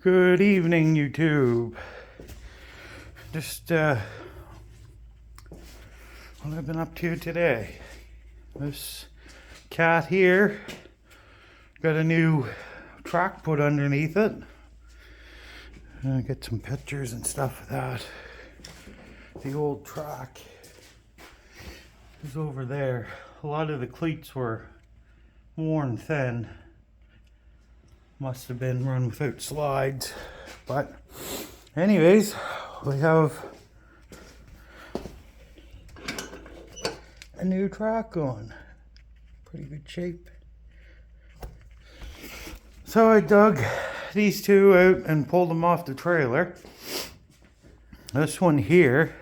Good evening, YouTube. Just what I've been up to today. This cat here got a new track put underneath it. I'll get some pictures and stuff of that. The old track is over there. A lot of the cleats were worn thin. Must have been run without slides. But anyways, we have a new track on. Pretty good shape. So I dug these two out and pulled them off the trailer. This one here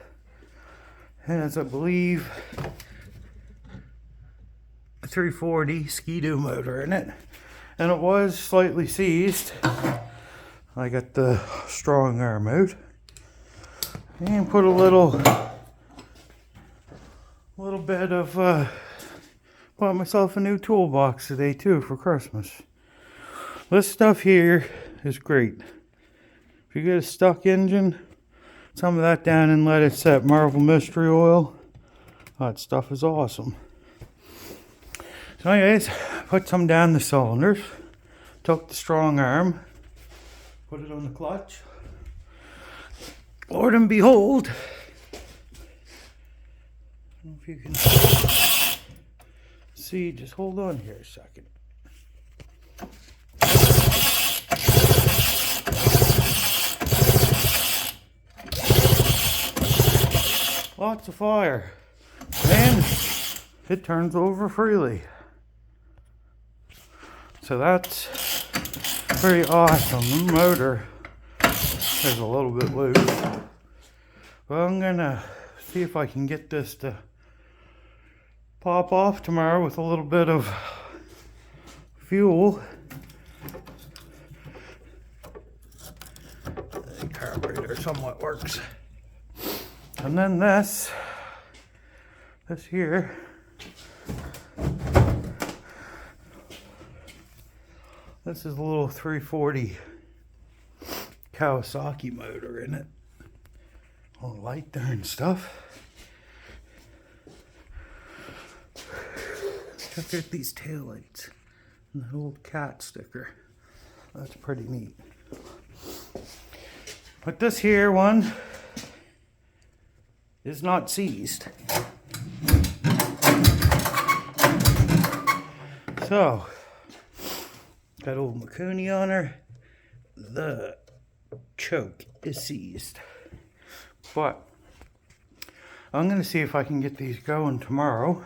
has, I believe, a 340 Ski-Doo motor in it. And it was slightly seized. I got the strong arm out. And put a little bit of, bought myself a new toolbox today too for Christmas. This stuff here is great. If you get a stuck engine, some of that down and let it set. Marvel Mystery Oil. That stuff is awesome. So anyways, put some down the cylinders. Took the strong arm. Put it on the clutch. Lord and behold. I don't know if you can see. Just hold on here a second. Lots of fire. And it turns over freely. So that's pretty awesome. The motor is a little bit loose. Well, I'm gonna see if I can get this to pop off tomorrow with a little bit of fuel. The carburetor somewhat works. And then this here, this is a little 340 Kawasaki motor in it. All light there and stuff. Check out these taillights and that old cat sticker. That's pretty neat. But this here one is not seized. So, got old Makuni on her. The choke is seized. But I'm going to see if I can get these going tomorrow.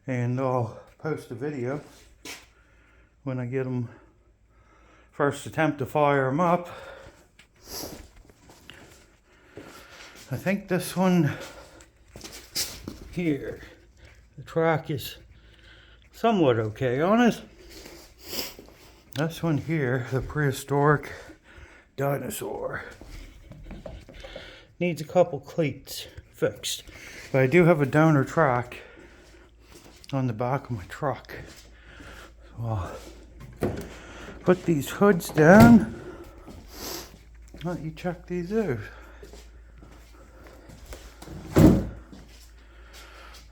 And I'll post a video when I get them first attempt to fire them up. I think this one here, the track is somewhat okay on it. This one here, the prehistoric dinosaur, needs a couple cleats fixed. But I do have a donor track on the back of my truck. So I'll put these hoods down. Let you check these out.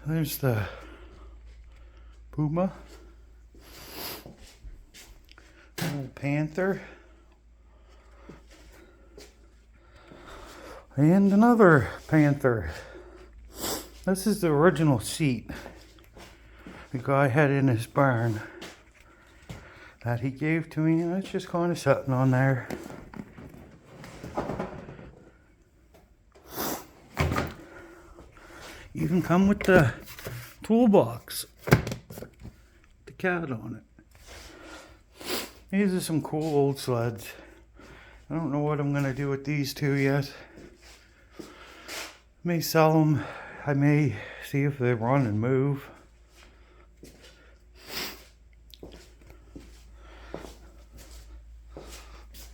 There's the puma, old panther, and another panther. This is the original seat the guy had in his barn that he gave to me, and it's just kind of sitting on there. Even come with the toolbox, the cat on it. These are some cool old sleds. I don't know what I'm going to do with these two yet. May sell them. I may see if they run and move.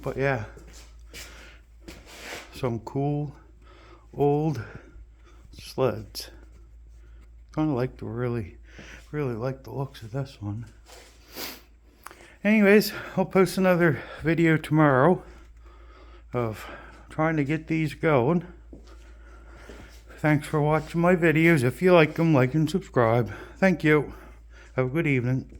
But yeah, some cool old sleds. Kind of like the really like the looks of this one. Anyways, I'll post another video tomorrow of trying to get these going. Thanks for watching my videos. If you like them, like and subscribe. Thank you. Have a good evening.